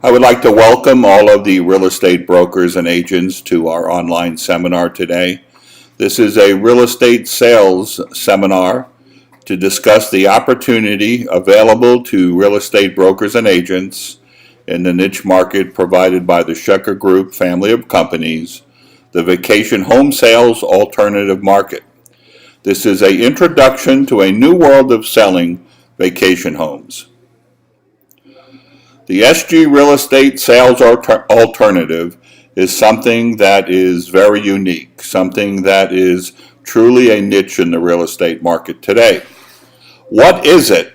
I would like to welcome all of the real estate brokers and agents to our online seminar today. This is a real estate sales seminar to discuss the opportunity available to real estate brokers and agents in the niche market provided by the Schecher Group family of companies, the vacation home sales alternative market. This is an introduction to a new world of selling vacation homes. The SG real estate sales alternative is something that is very unique, something that is truly a niche in the real estate market today. What is it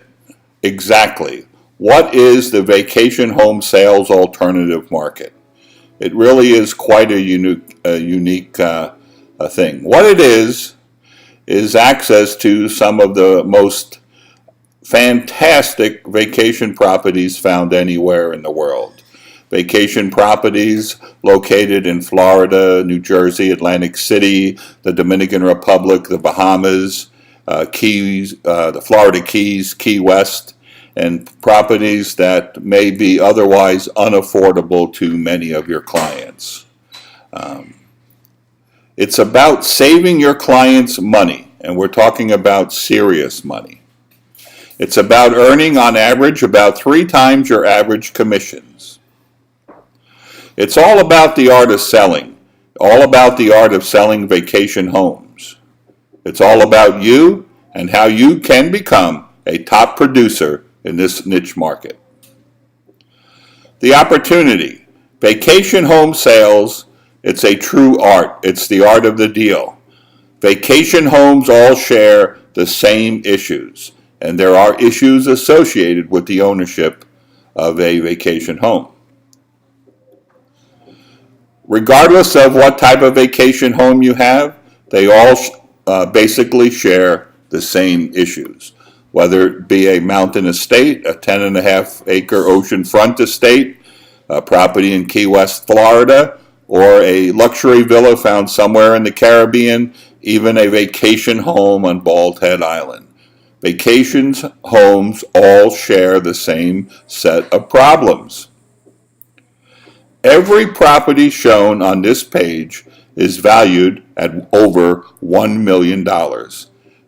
exactly? What is the vacation home sales alternative market? It really is quite a unique thing. What it is access to some of the most fantastic vacation properties found anywhere in the world. Vacation properties located in Florida, New Jersey, Atlantic City, the Dominican Republic, the Bahamas, Keys, the Florida Keys, Key West, and properties that may be otherwise unaffordable to many of your clients. It's about saving your clients money, and we're talking about serious money. It's about earning on average about 3 times your average commissions. It's all about the art of selling, all about the art of selling vacation homes. It's all about you and how you can become a top producer in this niche market. The opportunity, vacation home sales, it's a true art. It's the art of the deal. Vacation homes all share the same issues, and there are issues associated with the ownership of a vacation home. Regardless of what type of vacation home you have, they all basically share the same issues. Whether it be a mountain estate, a 10.5-acre oceanfront estate, a property in Key West, Florida, or a luxury villa found somewhere in the Caribbean, even a vacation home on Bald Head Island. Vacations homes all share the same set of problems. Every property shown on this page is valued at over $1 million.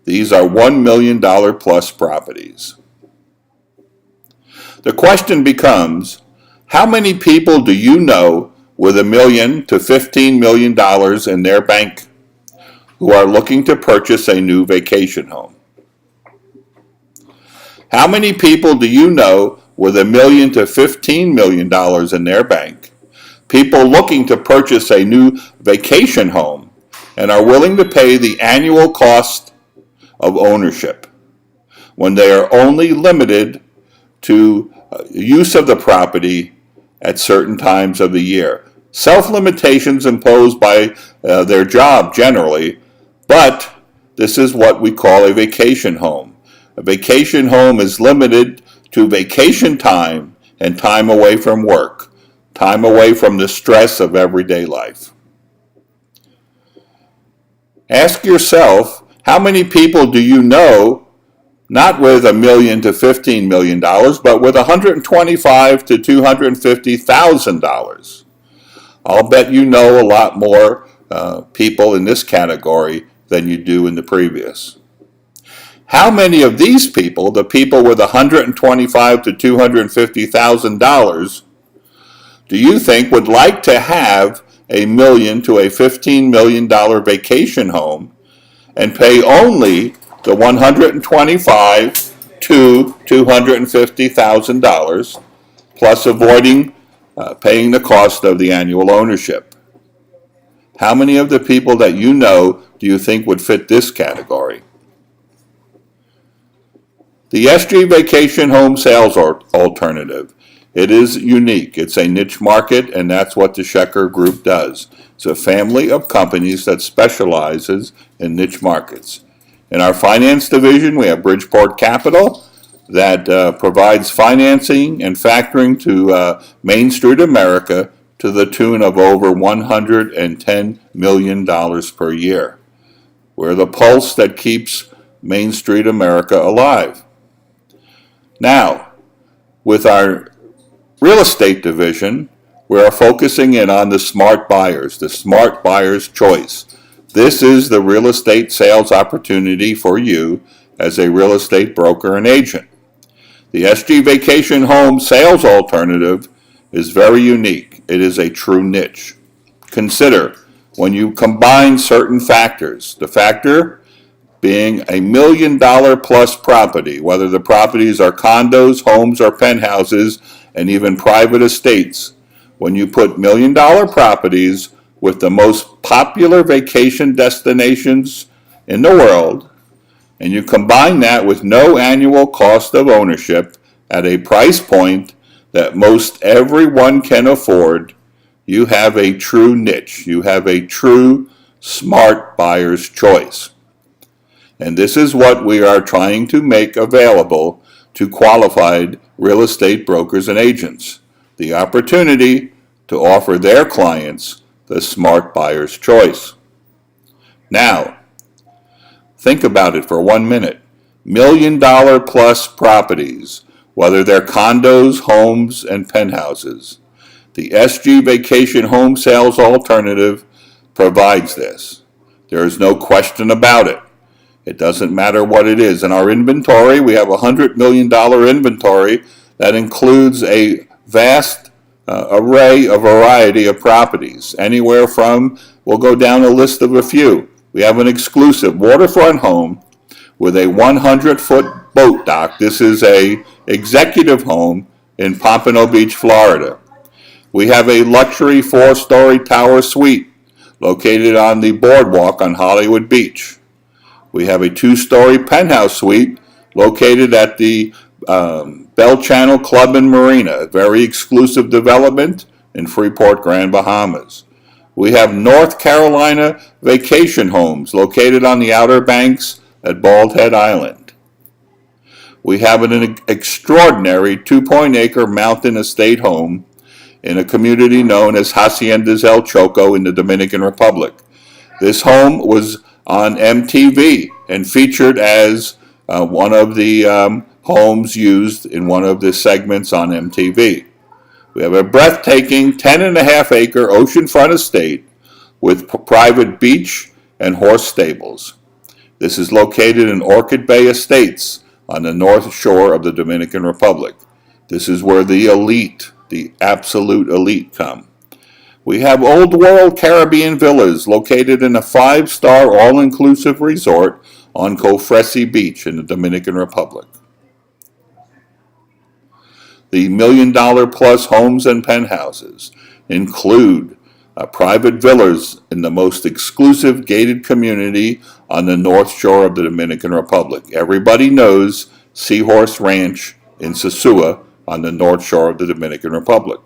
These are $1 million plus properties. The question becomes, how many people do you know with $1 million to $15 million in their bank who are looking to purchase a new vacation home? How many people do you know with $1 million to $15 million in their bank, people looking to purchase a new vacation home and are willing to pay the annual cost of ownership when they are only limited to use of the property at certain times of the year? Self-limitations imposed by their job generally, but this is what we call a vacation home. A vacation home is limited to vacation time and time away from work, time away from the stress of everyday life. Ask yourself, how many people do you know, not with $1 million to $15 million, but with $125,000 to $250,000? I'll bet you know a lot more people in this category than you do in the previous. How many of these people, the people with $125,000 to $250,000, do you think would like to have $1 million to a $15 million vacation home and pay only the $125,000 to $250,000 plus avoiding paying the cost of the annual ownership? How many of the people that you know do you think would fit this category? The SG Vacation Home Sales Alternative. It is unique. It's a niche market, and that's what the Schecher Group does. It's a family of companies that specializes in niche markets. In our finance division, we have Bridgeport Capital that provides financing and factoring to Main Street America to the tune of over $110 million per year. We're the pulse that keeps Main Street America alive. Now, with our real estate division, we are focusing in on the smart buyer's choice. This is the real estate sales opportunity for you as a real estate broker and agent. The SG Vacation Home sales alternative is very unique. It is a true niche. Consider when you combine certain factors, the factor being $1 million plus property, whether the properties are condos, homes, or penthouses, and even private estates. When you put $1 million properties with the most popular vacation destinations in the world, and you combine that with no annual cost of ownership at a price point that most everyone can afford, you have a true niche. You have a true smart buyer's choice. And this is what we are trying to make available to qualified real estate brokers and agents. The opportunity to offer their clients the smart buyer's choice. Now, think about it for 1 minute. $1 million plus properties, whether they're condos, homes, and penthouses. The SG Vacation Home Sales Alternative provides this. There is no question about it. It doesn't matter what it is. In our inventory, we have a $100 million inventory that includes a vast a variety of properties. Anywhere from, we'll go down a list of a few. We have an exclusive waterfront home with a 100-foot boat dock. This is a executive home in Pompano Beach, Florida. We have a luxury 4-story tower suite located on the boardwalk on Hollywood Beach. We have a 2-story penthouse suite located at the Bell Channel Club and Marina, a very exclusive development in Freeport, Grand Bahamas. We have North Carolina vacation homes located on the Outer Banks at Bald Head Island. We have an extraordinary 2-acre mountain estate home in a community known as Haciendas El Choco in the Dominican Republic. This home was on MTV and featured as one of the homes used in one of the segments on MTV. We have a breathtaking 10.5-acre oceanfront estate with private beach and horse stables. This is located in Orchid Bay Estates on the north shore of the Dominican Republic. This is where the elite, the absolute elite, come. We have Old World Caribbean villas located in a 5-star all-inclusive resort on Cofresi Beach in the Dominican Republic. The $1 million plus homes and penthouses include private villas in the most exclusive gated community on the north shore of the Dominican Republic. Everybody knows Seahorse Ranch in Sosua on the north shore of the Dominican Republic.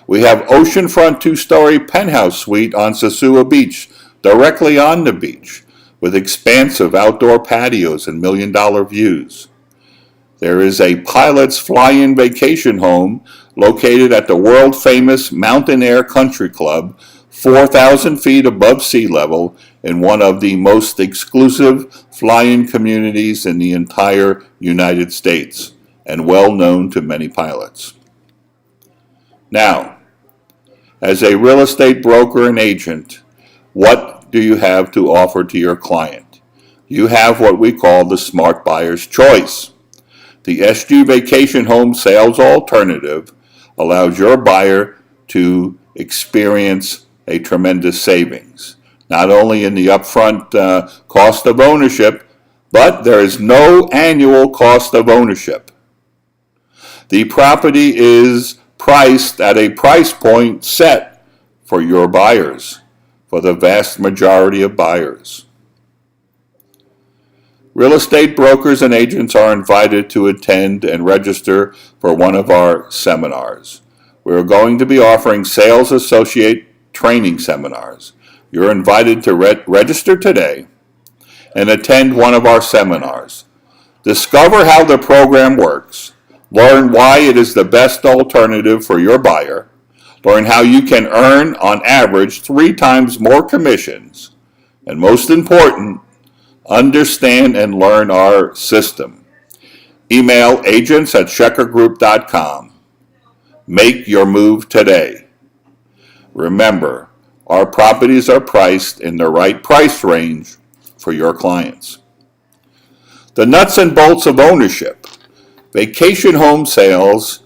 We have oceanfront 2-story penthouse suite on Sosua Beach, directly on the beach, with expansive outdoor patios and $1 million views. There is a pilot's fly-in vacation home located at the world-famous Mountain Air Country Club, 4,000 feet above sea level, in one of the most exclusive fly-in communities in the entire United States, and well known to many pilots. Now, as a real estate broker and agent, what do you have to offer to your client? You have what we call the smart buyer's choice. The SG Vacation Home Sales Alternative allows your buyer to experience a tremendous savings, not only in the upfront cost of ownership, but there is no annual cost of ownership. The property is priced at a price point set for your buyers, for the vast majority of buyers. Real estate brokers and agents are invited to attend and register for one of our seminars. We are going to be offering sales associate training seminars. You're invited to register today and attend one of our seminars. Discover how the program works. Learn why it is the best alternative for your buyer. Learn how you can earn, on average, 3 times more commissions. And most important, understand and learn our system. Email agents@schechergroup.com. Make your move today. Remember, our properties are priced in the right price range for your clients. The nuts and bolts of ownership. Vacation home sales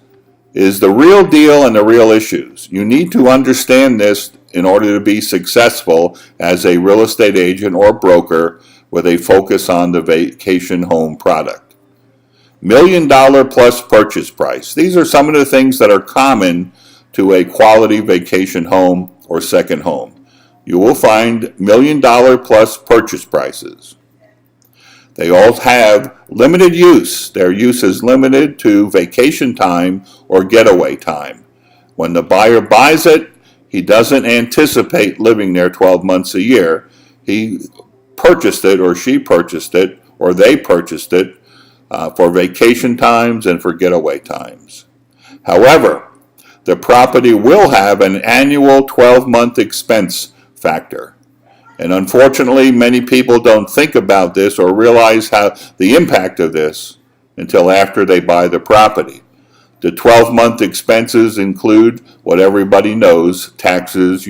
is the real deal and the real issues. You need to understand this in order to be successful as a real estate agent or broker with a focus on the vacation home product. $1 million plus purchase price. These are some of the things that are common to a quality vacation home or second home. You will find $1 million plus purchase prices. They all have limited use. Their use is limited to vacation time or getaway time. When the buyer buys it, he doesn't anticipate living there 12 months a year. He purchased it, or she purchased it, or they purchased it for vacation times and for getaway times. However, the property will have an annual 12-month expense factor. And unfortunately, many people don't think about this or realize how the impact of this until after they buy the property. The 12-month expenses include what everybody knows: taxes,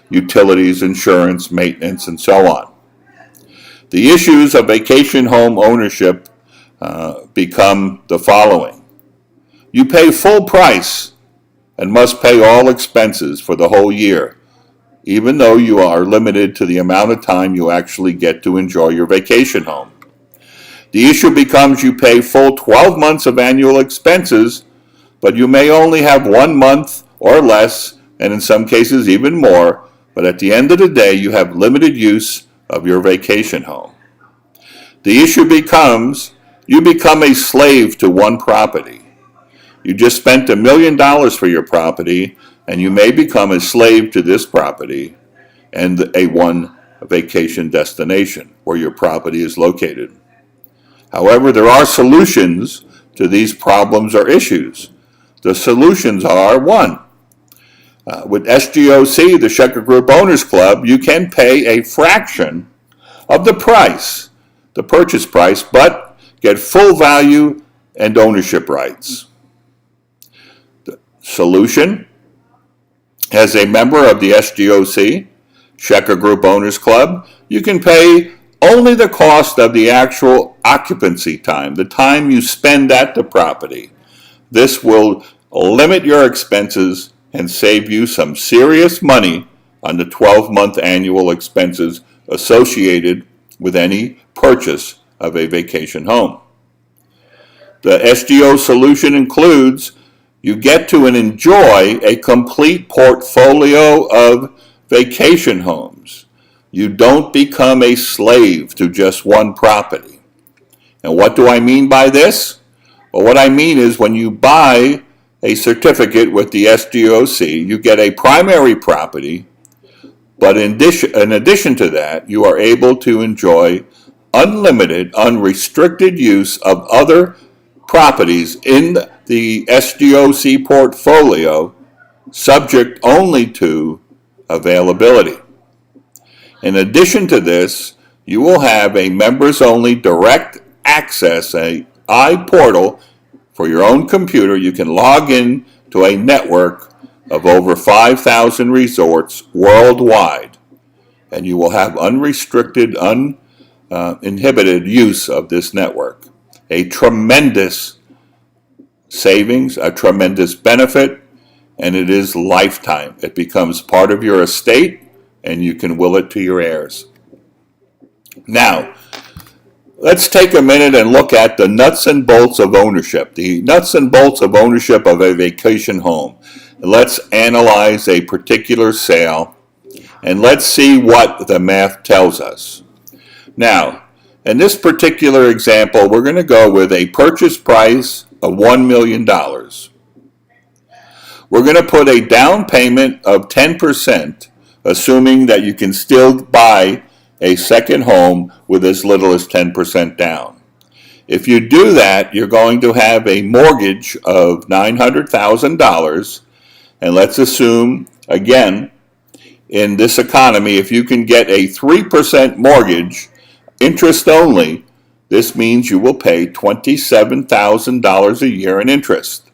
utilities, insurance, maintenance, and so on. The issues of vacation home ownership become the following. You pay full price and must pay all expenses for the whole year, even though you are limited to the amount of time you actually get to enjoy your vacation home. The issue becomes you pay full 12 months of annual expenses, but you may only have 1 month or less, and in some cases even more, but at the end of the day you have limited use of your vacation home. The issue becomes you become a slave to one property. You just spent $1 million for your property, and you may become a slave to this property and a one vacation destination where your property is located. However, there are solutions to these problems or issues. The solutions are: one, with SGOC, the Schecher Group Owners Club, you can pay a fraction of the price, the purchase price, but get full value and ownership rights. The solution: as a member of the SGOC, Schecher Group Owners Club, you can pay only the cost of the actual occupancy time, the time you spend at the property. This will limit your expenses and save you some serious money on the 12-month annual expenses associated with any purchase of a vacation home. The SGO solution includes you get to enjoy a complete portfolio of vacation homes. You don't become a slave to just one property. And what do I mean by this? Well, what I mean is when you buy a certificate with the SGOC, you get a primary property, but in addition to that, you are able to enjoy unlimited, unrestricted use of other properties in the SGOC portfolio, subject only to availability. In addition to this, you will have a members-only direct access, a iPortal for your own computer. You can log in to a network of over 5,000 resorts worldwide, and you will have unrestricted, uninhibited use of this network. A tremendous savings, a tremendous benefit, and it is lifetime. It becomes part of your estate, and you can will it to your heirs. Now, let's take a minute and look at the nuts and bolts of ownership, the nuts and bolts of ownership of a vacation home. Let's analyze a particular sale, and let's see what the math tells us. Now, in this particular example, we're going to go with a purchase price of $1 million. We're going to put a down payment of 10%, assuming that you can still buy a second home with as little as 10% down. If you do that, you're going to have a mortgage of $900,000, and let's assume, again, in this economy, if you can get a 3% mortgage, interest only, this means you will pay $27,000 a year in interest.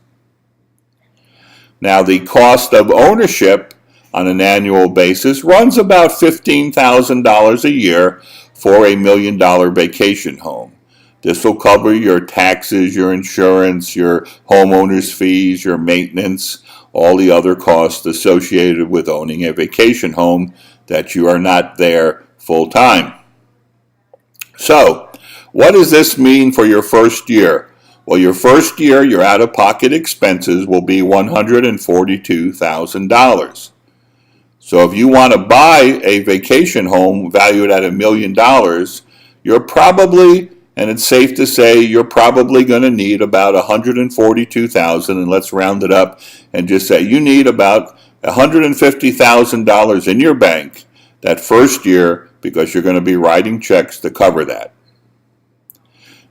Now, the cost of ownership on an annual basis runs about $15,000 a year for a $1 million vacation home. This will cover your taxes, your insurance, your homeowner's fees, your maintenance, all the other costs associated with owning a vacation home that you are not there full time. So, what does this mean for your first year? Well, your first year, your out-of-pocket expenses will be $142,000. So if you want to buy a vacation home valued at $1 million, you're probably, and it's safe to say, you're probably going to need about $142,000, and let's round it up and just say you need about $150,000 in your bank that first year because you're going to be writing checks to cover that.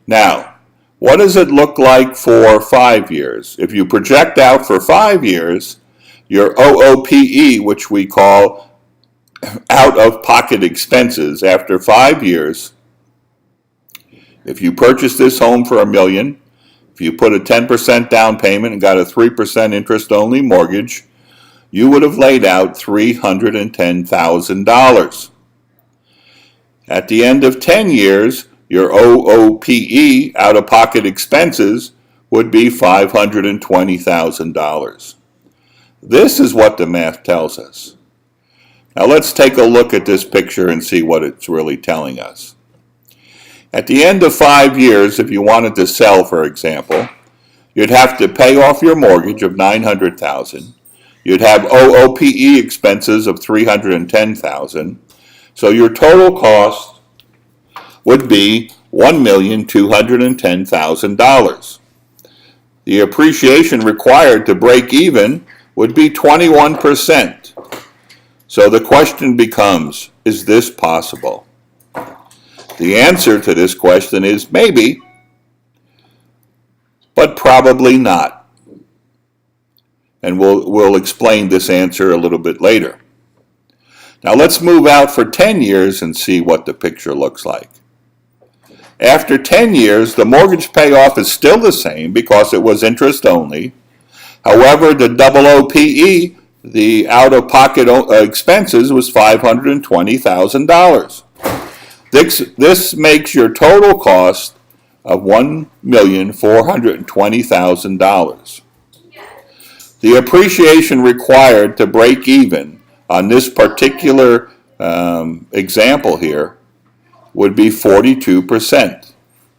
Now, what does it look like for 5 years? If you project out for 5 years, your OOPE, which we call out-of-pocket expenses, after 5 years, if you purchase this home for $1 million, if you put a 10% down payment and got a 3% interest-only mortgage, you would have laid out $310,000. At the end of 10 years, your OOPE, out-of-pocket expenses, would be $520,000. This is what the math tells us. Now let's take a look at this picture and see what it's really telling us. At the end of 5 years, if you wanted to sell, for example, you'd have to pay off your mortgage of $900,000. You'd have OOPE expenses of $310,000. So your total cost would be $1,210,000. The appreciation required to break even would be 21%. So the question becomes, is this possible? The answer to this question is maybe, but probably not. And we'll explain this answer a little bit later. Now let's move out for 10 years and see what the picture looks like. After 10 years, the mortgage payoff is still the same because it was interest only. However, the OOPE, the out-of-pocket expenses, was $520,000. This makes your total cost of $1,420,000. The appreciation required to break even on this particular example here would be 42%.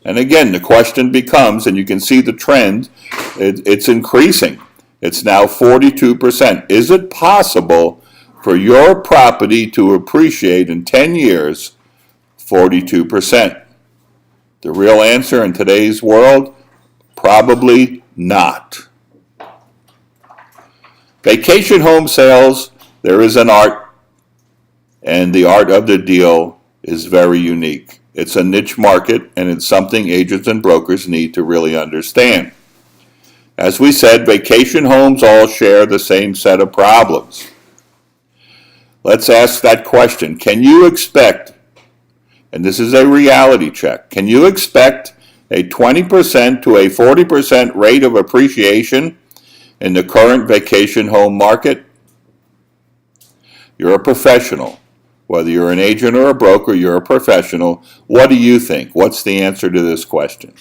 And again, the question becomes, and you can see the trend, it's increasing. It's now 42%. Is it possible for your property to appreciate in 10 years 42%? The real answer in today's world, probably not. Vacation home sales, there is an art, and the art of the deal is very unique. It's a niche market, and it's something agents and brokers need to really understand. As we said, vacation homes all share the same set of problems. Let's ask that question. Can you expect, and this is a reality check, can you expect a 20% to a 40% rate of appreciation in the current vacation home market? You're a professional. Whether you're an agent or a broker, you're a professional. What do you think? What's the answer to this question?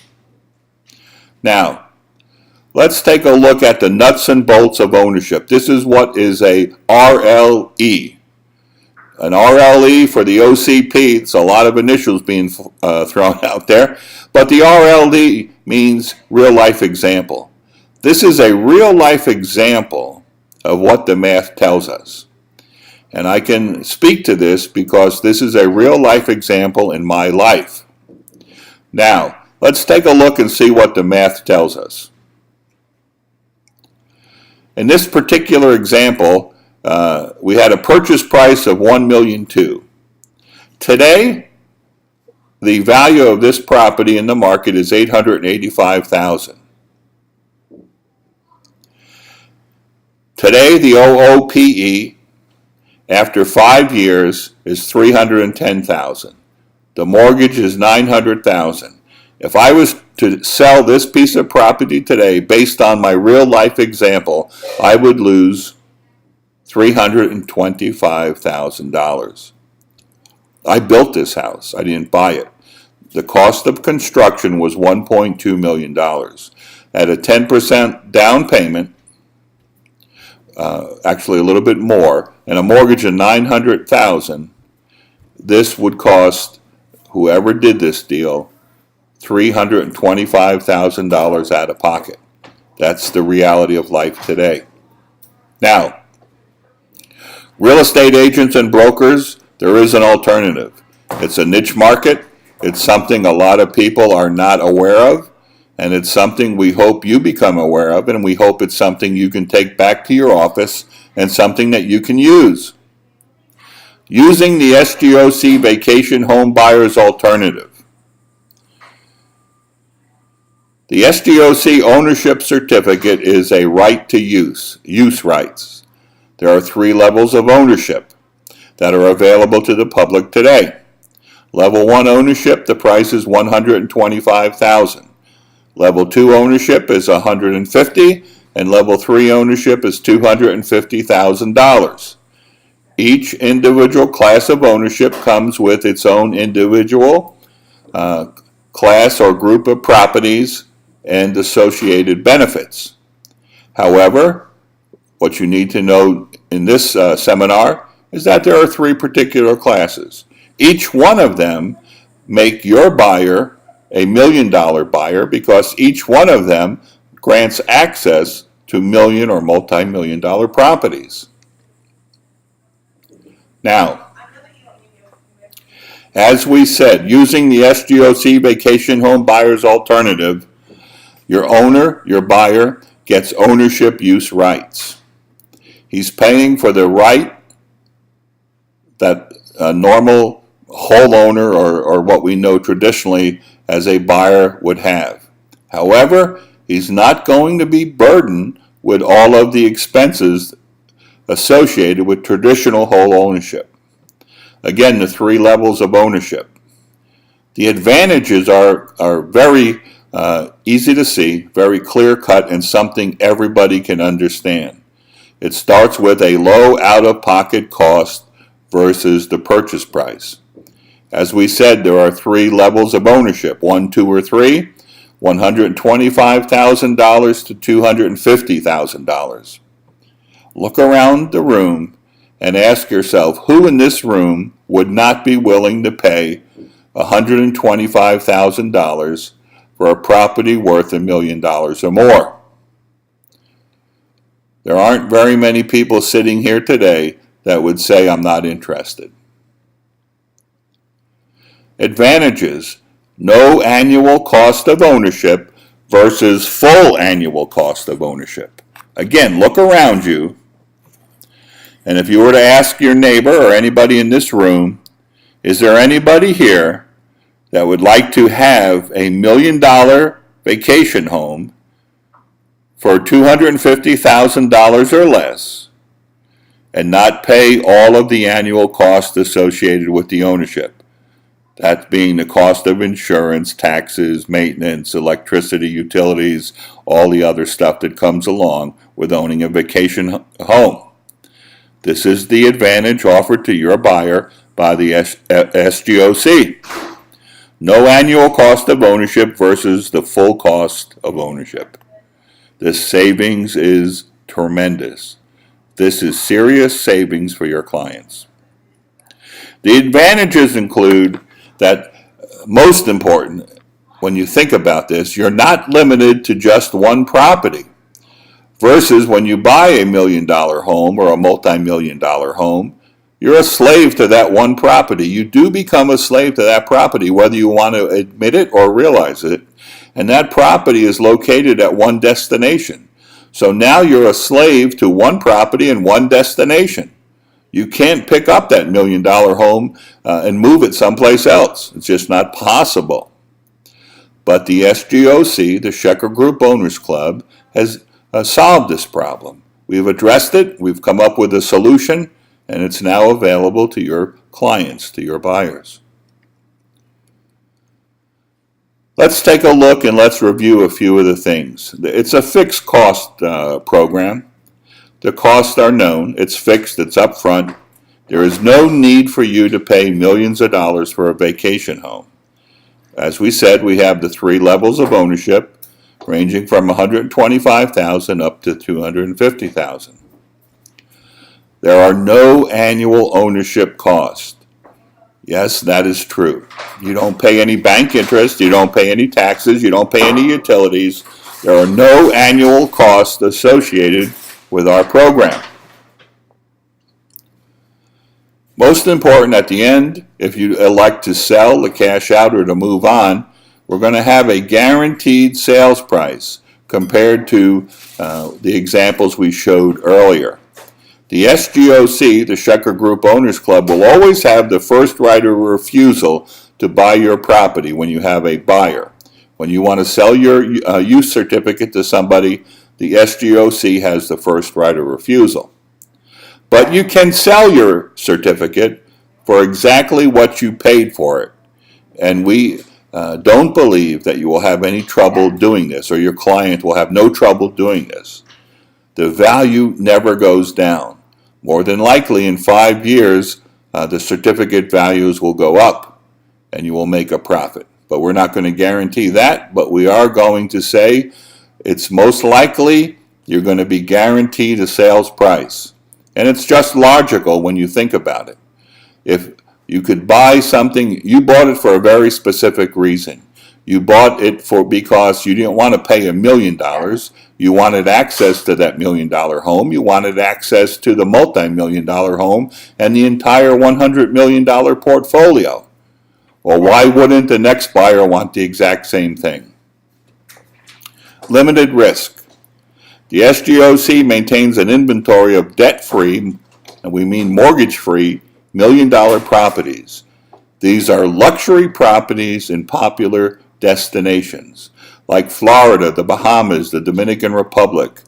Now, let's take a look at the nuts and bolts of ownership. This is what is a RLE. An RLE for the OCP, it's a lot of initials being thrown out there, but the RLE means real life example. This is a real life example of what the math tells us. And I can speak to this because this is a real life example in my life. Now, let's take a look and see what the math tells us. In this particular example, we had a purchase price of $1,200,000. Today, the value of this property in the market is $885,000. Today, the OOPE after 5 years is $310,000. The mortgage is $900,000. If I was to sell this piece of property today, based on my real life example, I would lose $325,000. I built this house. I didn't buy it. The cost of construction was $1.2 million. At a 10% down payment, actually a little bit more, and a mortgage of $900,000, this would cost whoever did this deal $325,000 out of pocket. That's the reality of life today. Now, real estate agents and brokers, there is an alternative. It's a niche market. It's something a lot of people are not aware of, and it's something we hope you become aware of, and we hope it's something you can take back to your office and something that you can use. Using the SGOC Vacation Home Buyers Alternative. The SGOC ownership certificate is a right to use rights. There are 3 levels of ownership that are available to the public today. Level 1 ownership, the price is $125,000. Level 2 ownership is $150,000, and level 3 ownership is $250,000. Each individual class of ownership comes with its own individual class or group of properties and associated benefits. However, what you need to know in this seminar is that there are 3 particular classes. Each one of them make your buyer a $1 million buyer, because each one of them grants access to million or multi-million dollar properties. Now, as we said, using the SGOC Vacation Home Buyers Alternative, your owner, your buyer, gets ownership use rights. He's paying for the right that a normal whole owner, or what we know traditionally as a buyer, would have. However, he's not going to be burdened with all of the expenses associated with traditional whole ownership. Again, the 3 levels of ownership. The advantages are very easy to see, very clear cut, and something everybody can understand. It starts with a low out-of-pocket cost versus the purchase price. As we said, there are 3 levels of ownership, 1, 2, or 3, $125,000 to $250,000. Look around the room and ask yourself, who in this room would not be willing to pay $125,000 for a property worth $1 million or more? There aren't very many people sitting here today that would say, I'm not interested. Advantages: no annual cost of ownership versus full annual cost of ownership. Again, look around you, and if you were to ask your neighbor or anybody in this room, is there anybody here that would like to have a $1 million vacation home for $250,000 or less and not pay all of the annual costs associated with the ownership? That being the cost of insurance, taxes, maintenance, electricity, utilities, all the other stuff that comes along with owning a vacation home. This is the advantage offered to your buyer by the SGOC. No annual cost of ownership versus the full cost of ownership. This savings is tremendous. This is serious savings for your clients. The advantages include that, most important, when you think about this, you're not limited to just one property. Versus when you buy a $1 million home or a multi-million dollar home, you're a slave to that one property. You do become a slave to that property, whether you want to admit it or realize it. And that property is located at one destination. So now you're a slave to one property and one destination. You can't pick up that $1 million home and move it someplace else. It's just not possible. But the SGOC, the Schecher Group Owners Club, has solved this problem. We've addressed it, we've come up with a solution, and it's now available to your clients, to your buyers. Let's take a look and let's review a few of the things. It's a fixed cost program. The costs are known. It's fixed. It's upfront. There is no need for you to pay millions of dollars for a vacation home. As we said, we have the 3 levels of ownership, ranging from $125,000 up to $250,000. There are no annual ownership costs. Yes, that is true. You don't pay any bank interest, you don't pay any taxes, you don't pay any utilities. There are no annual costs associated with our program. Most important, at the end, if you elect to sell, to cash out, or to move on, we're going to have a guaranteed sales price compared to the examples we showed earlier. The SGOC, the Schecher Group Owners Club, will always have the first right of refusal to buy your property when you have a buyer. When you want to sell your use certificate to somebody, the SGOC has the first right of refusal. But you can sell your certificate for exactly what you paid for it. And we don't believe that you will have any trouble doing this, or your client will have no trouble doing this. The value never goes down. More than likely, in 5 years, the certificate values will go up and you will make a profit. But we're not going to guarantee that, but we are going to say it's most likely you're going to be guaranteed a sales price. And it's just logical when you think about it. If you could buy something, you bought it for a very specific reason. You bought it because you didn't want to pay $1 million. You wanted access to that $1 million home. You wanted access to the multi-million-dollar home and the entire $100 million portfolio. Well, why wouldn't the next buyer want the exact same thing? Limited risk. The SGOC maintains an inventory of debt-free, and we mean mortgage-free, $1 million properties. These are luxury properties in popular destinations, like Florida, the Bahamas, the Dominican Republic.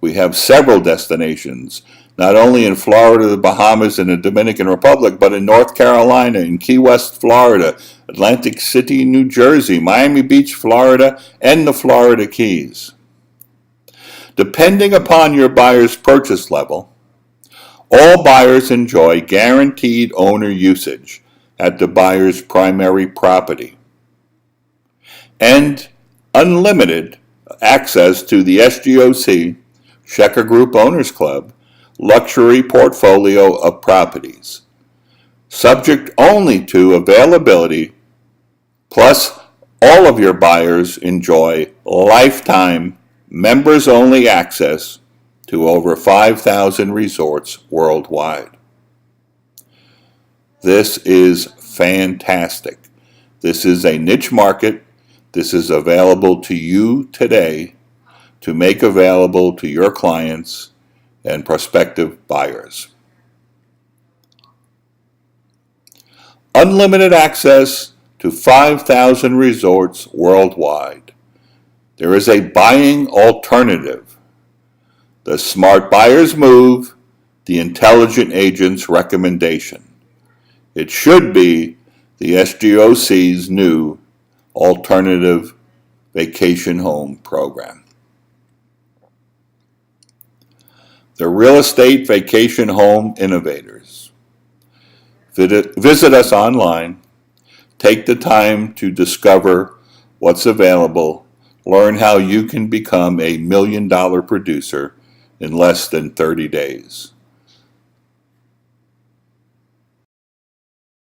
We have several destinations, not only in Florida, the Bahamas, and the Dominican Republic, but in North Carolina, in Key West, Florida, Atlantic City, New Jersey, Miami Beach, Florida, and the Florida Keys. Depending upon your buyer's purchase level, all buyers enjoy guaranteed owner usage at the buyer's primary property and unlimited access to the SGOC, Schecher Group Owners Club, luxury portfolio of properties, subject only to availability, plus all of your buyers enjoy lifetime members-only access to over 5,000 resorts worldwide. This is fantastic. This is a niche market. This is available to you today to make available to your clients and prospective buyers. Unlimited access to 5,000 resorts worldwide. There is a buying alternative. The smart buyer's move, the intelligent agent's recommendation. It should be the SGOC's new alternative vacation home program. The Real Estate Vacation Home Innovators. Visit us online. Take the time to discover what's available. Learn how you can become a $1 million producer in less than 30 days.